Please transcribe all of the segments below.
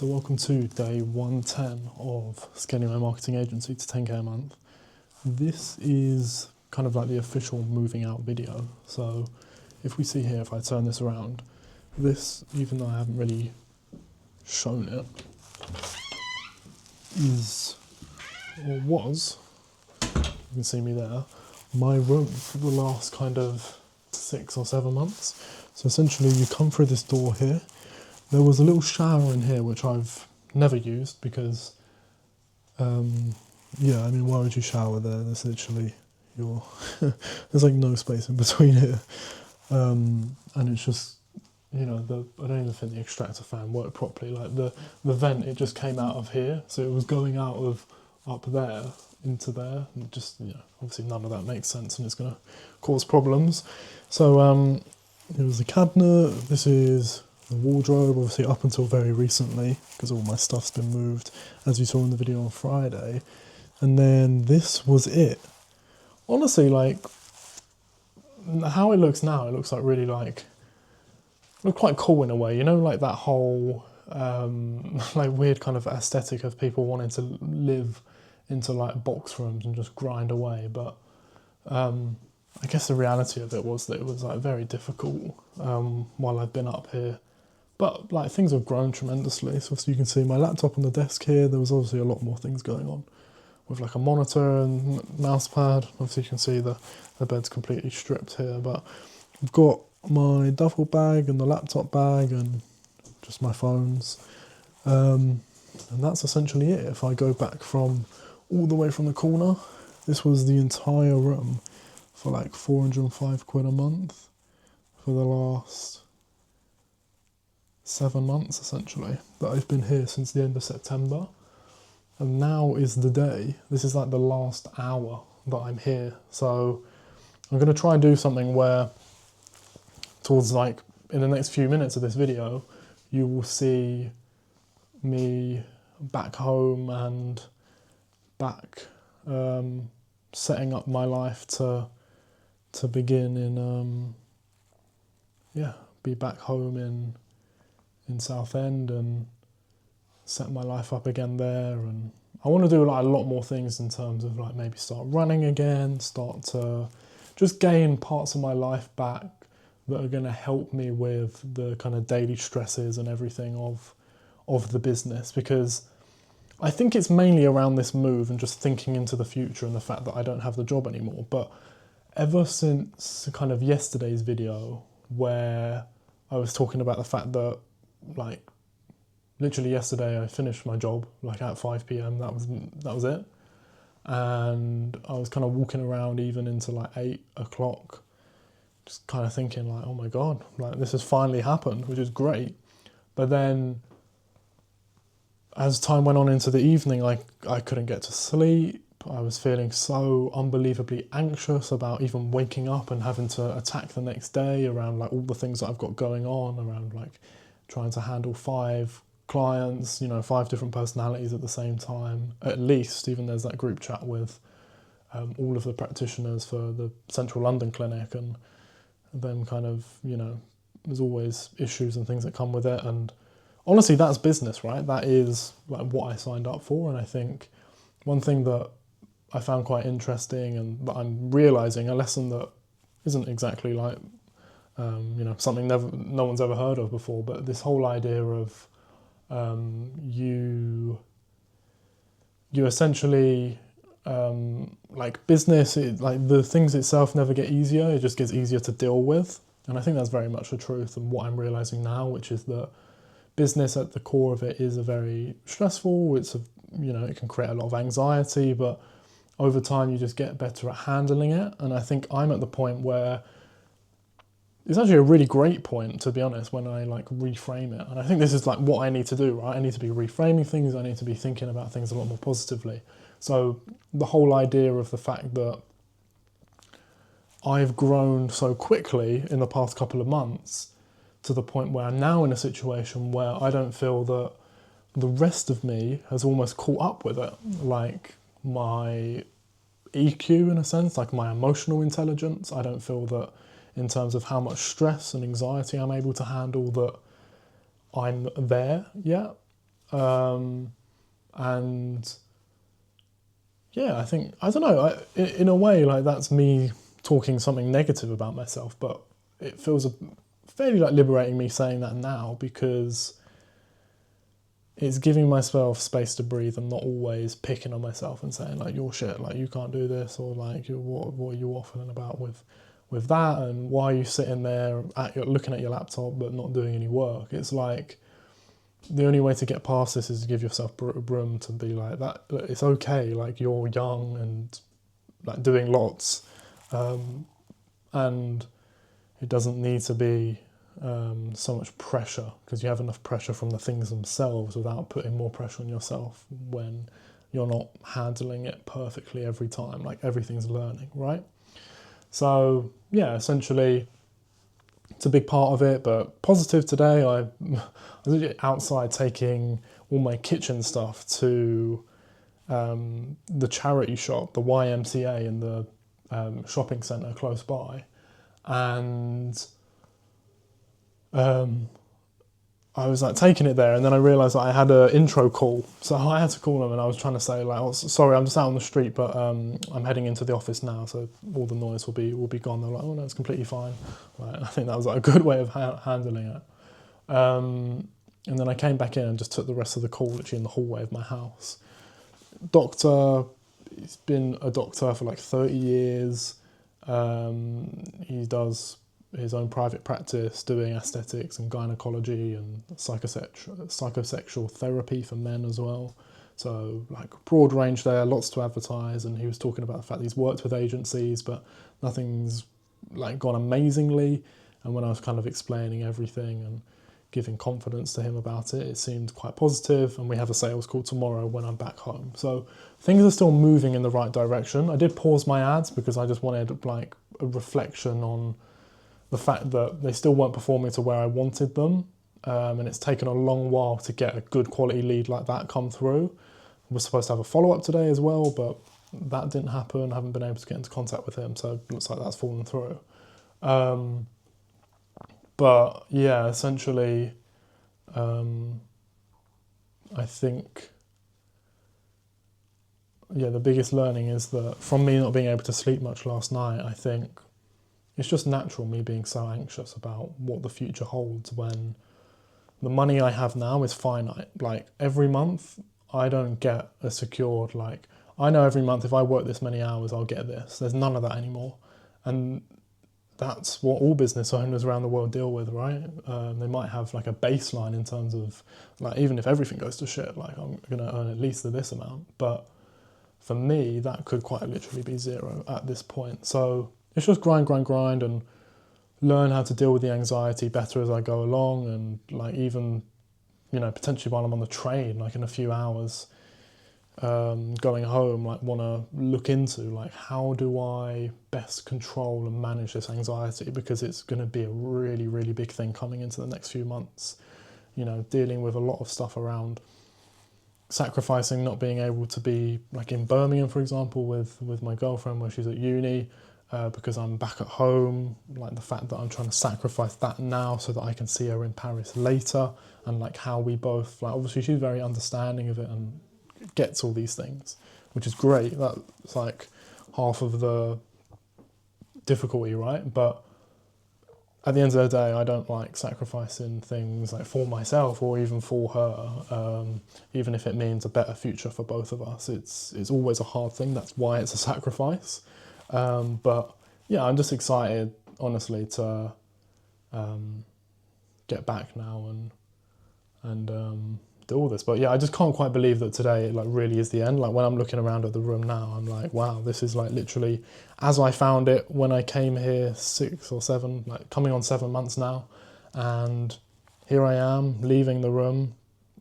So welcome to day 110 of scaling my marketing agency to 10k a month. This is kind of like the official moving out video. So if we see here, if I turn this around, this, even though I haven't really shown it, is, or was, you can see me there, my room for the last kind of 6 or 7 months. So essentially you come through this door here. There was a little shower in here which I've never used because, yeah, I mean, why would you shower there? There's literally there's like no space in between here. And it's just, you know, I don't even think the extractor fan worked properly. Like the vent, it just came out of here. So it was going out of up there into there. And just, you know, obviously none of that makes sense and it's going to cause problems. So it was the cabinet. This is the wardrobe, obviously up until very recently, because all my stuff's been moved, as you saw in the video on Friday. And then this was it. Honestly, like, how it looks now, it looks like really like, look quite cool in a way, you know, like that whole, like weird kind of aesthetic of people wanting to live into like box rooms and just grind away. But I guess the reality of it was that it was like very difficult while I've been up here. But like things have grown tremendously. So you can see my laptop on the desk here. There was obviously a lot more things going on with like a monitor and mouse pad. Obviously you can see the bed's completely stripped here, but I've got my duffel bag and the laptop bag and just my phones. And that's essentially it. If I go back from all the way from the corner, this was the entire room for like 405 quid a month for the last 7 months essentially that I've been here since the end of September. And now is the day. This is like the last hour that I'm here. So I'm going to try and do something where towards like in the next few minutes of this video, you will see me back home and back setting up my life to begin in, yeah, be back home in Southend and set my life up again there. And I want to do like a lot more things in terms of like maybe start running again, start to just gain parts of my life back that are going to help me with the kind of daily stresses and everything of the business, because I think it's mainly around this move and just thinking into the future and the fact that I don't have the job anymore. But ever since kind of yesterday's video where I was talking about the fact that like literally yesterday I finished my job like at 5 p.m. that was it, and I was kind of walking around even into like 8 o'clock just kind of thinking like, oh my god, like this has finally happened, which is great. But then as time went on into the evening, like I couldn't get to sleep. I was feeling so unbelievably anxious about even waking up and having to attack the next day around like all the things that I've got going on, around like trying to handle 5 clients, you know, 5 different personalities at the same time, at least. Even there's that group chat with all of the practitioners for the Central London clinic, and them kind of, you know, there's always issues and things that come with it. And honestly, that's business, right? That is like what I signed up for. And I think one thing that I found quite interesting and that I'm realising, a lesson that isn't exactly like, you know, something no one's ever heard of before, but this whole idea of you essentially, like business, like the things itself never get easier, it just gets easier to deal with. And I think that's very much the truth and what I'm realising now, which is that business at the core of it is a very stressful, you know, it can create a lot of anxiety, but over time you just get better at handling it. And I think I'm at the point where it's actually a really great point, to be honest, when I like reframe it. And I think this is like what I need to do, right? I need to be reframing things. I need to be thinking about things a lot more positively. So the whole idea of the fact that I've grown so quickly in the past couple of months to the point where I'm now in a situation where I don't feel that the rest of me has almost caught up with it. Like my EQ in a sense, like my emotional intelligence. I don't feel that in terms of how much stress and anxiety I'm able to handle that I'm there yet. And yeah, I think, I don't know, in a way, like that's me talking something negative about myself, but it feels fairly like liberating me saying that now, because it's giving myself space to breathe and not always picking on myself and saying like, you're shit, like you can't do this, or like what are you waffling about with that, and why are you sitting there looking at your laptop but not doing any work. It's like the only way to get past this is to give yourself room to be like that. It's okay, like you're young and like doing lots, and it doesn't need to be so much pressure, because you have enough pressure from the things themselves without putting more pressure on yourself when you're not handling it perfectly every time. Like everything's learning, right? So yeah, essentially it's a big part of it. But positive today, I was outside taking all my kitchen stuff to the charity shop, the YMCA in the shopping centre close by, and I was like taking it there, and then I realised that I had an intro call, so I had to call them, and I was trying to say like, oh, sorry, I'm just out on the street, but I'm heading into the office now, so all the noise will be gone. They're like, oh no, it's completely fine. Like, I think that was like a good way of handling it. And then I came back in and just took the rest of the call literally in the hallway of my house. Doctor, he's been a doctor for like 30 years. He does his own private practice doing aesthetics and gynecology and psychosexual therapy for men as well. So like broad range there, lots to advertise. And he was talking about the fact that he's worked with agencies, but nothing's like gone amazingly. And when I was kind of explaining everything and giving confidence to him about it, it seemed quite positive. And we have a sales call tomorrow when I'm back home. So things are still moving in the right direction. I did pause my ads because I just wanted like a reflection on the fact that they still weren't performing to where I wanted them. And it's taken a long while to get a good quality lead like that come through. We're supposed to have a follow-up today as well, but that didn't happen. I haven't been able to get into contact with him, so it looks like that's fallen through. But yeah, essentially, I think, yeah, the biggest learning is that from me not being able to sleep much last night, I think it's just natural me being so anxious about what the future holds when the money I have now is finite. Like every month, I don't get a secured, like, I know every month if I work this many hours, I'll get this. There's none of that anymore. And that's what all business owners around the world deal with, right? They might have like a baseline in terms of, like, even if everything goes to shit, like I'm going to earn at least this amount. But for me, that could quite literally be zero at this point. So it's just grind, and learn how to deal with the anxiety better as I go along. And like even, you know, potentially while I'm on the train, like in a few hours, going home, like want to look into like how do I best control and manage this anxiety, because it's going to be a really, really big thing coming into the next few months. You know, dealing with a lot of stuff around sacrificing not being able to be like in Birmingham, for example, with my girlfriend where she's at uni, because I'm back at home, like the fact that I'm trying to sacrifice that now so that I can see her in Paris later, and like how we both, like obviously she's very understanding of it and gets all these things, which is great. That's like half of the difficulty, right? But at the end of the day, I don't like sacrificing things like for myself or even for her, even if it means a better future for both of us. It's always a hard thing. That's why it's a sacrifice. But yeah, I'm just excited, honestly, to get back now and do all this. But yeah, I just can't quite believe that today like really is the end. Like when I'm looking around at the room now, I'm like, wow, this is like literally as I found it when I came here 6 or 7, like coming on 7 months now, and here I am leaving the room,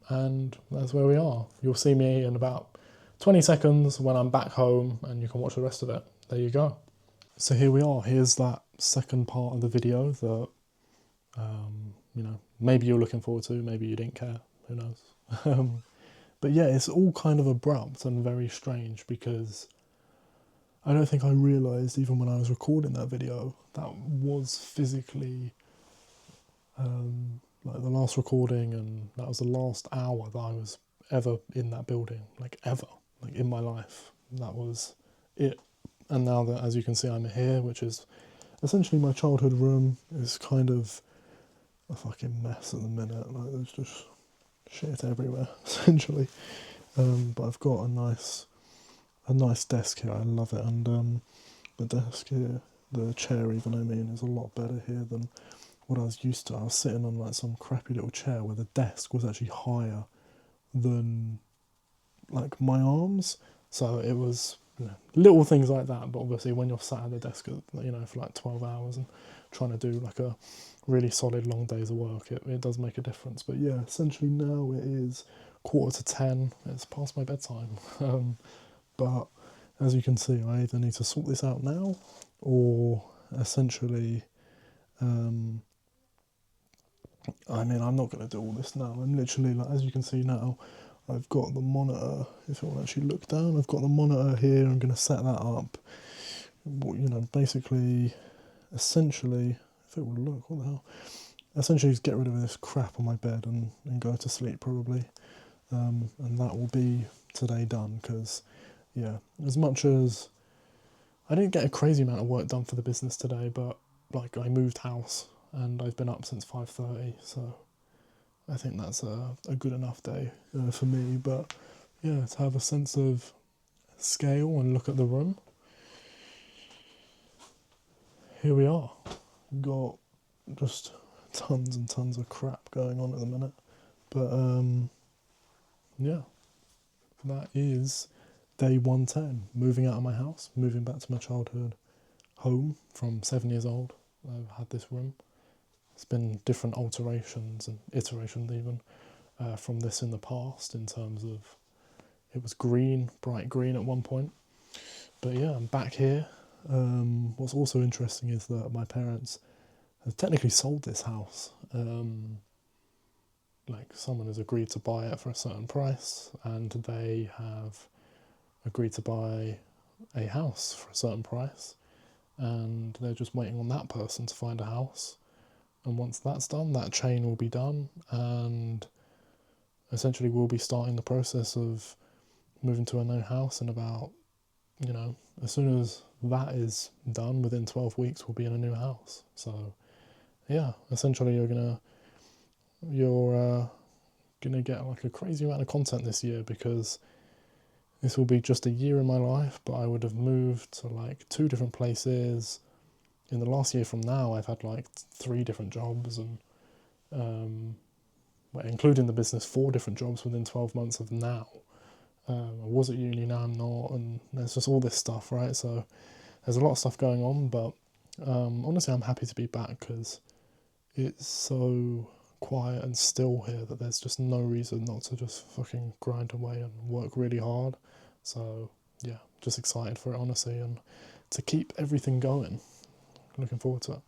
and that's where we are. You'll see me in about 20 seconds when I'm back home, and you can watch the rest of it. There you go. So here we are. Here's that second part of the video that you know, maybe you're looking forward to, maybe you didn't care, who knows. But yeah, it's all kind of abrupt and very strange, because I don't think I realised even when I was recording that video that was physically like the last recording, and that was the last hour that I was ever in that building, like ever, like in my life. That was it. And now that, as you can see, I'm here, which is essentially my childhood room, is kind of a fucking mess at the minute. Like there's just shit everywhere, essentially. But I've got a nice desk here. I love it, and the desk here, the chair even, I mean, is a lot better here than what I was used to. I was sitting on like some crappy little chair where the desk was actually higher than like my arms, so it was, you know, little things like that. But obviously when you're sat at the desk, you know, for like 12 hours and trying to do like a really solid long days of work, it does make a difference. But yeah, essentially now it is 9:45. It's past my bedtime. But as you can see, I either need to sort this out now, or essentially, I mean, I'm not going to do all this now. I'm literally, like, as you can see now, I've got the monitor. If I will actually look down, I've got the monitor here. I'm going to set that up. You know, basically, essentially, if it will look, what the hell? Essentially, just get rid of this crap on my bed and go to sleep probably. And that will be today done, because, yeah, as much as I didn't get a crazy amount of work done for the business today, but like I moved house and I've been up since 5:30, so I think that's a good enough day for me. But yeah, to have a sense of scale and look at the room, here we are. We've got just tons and tons of crap going on at the minute, but yeah, that is day 110. Moving out of my house, moving back to my childhood home from 7 years old. I've had this room. It's been different alterations and iterations even from this in the past, in terms of it was green, bright green at one point. But yeah, I'm back here. What's also interesting is that my parents have technically sold this house. Like someone has agreed to buy it for a certain price, and they have agreed to buy a house for a certain price, and they're just waiting on that person to find a house. And once that's done, that chain will be done, and essentially we'll be starting the process of moving to a new house in about, you know, as soon as that is done, within 12 weeks we'll be in a new house. So yeah, essentially you're gonna get like a crazy amount of content this year, because this will be just a year in my life, but I would have moved to like 2 different places. In the last year from now, I've had like 3 different jobs, and including the business, 4 different jobs within 12 months of now. I was at uni, now I'm not, and there's just all this stuff, right? So there's a lot of stuff going on, but honestly, I'm happy to be back, because it's so quiet and still here that there's just no reason not to just fucking grind away and work really hard. So yeah, just excited for it, honestly, and to keep everything going. Looking forward to it.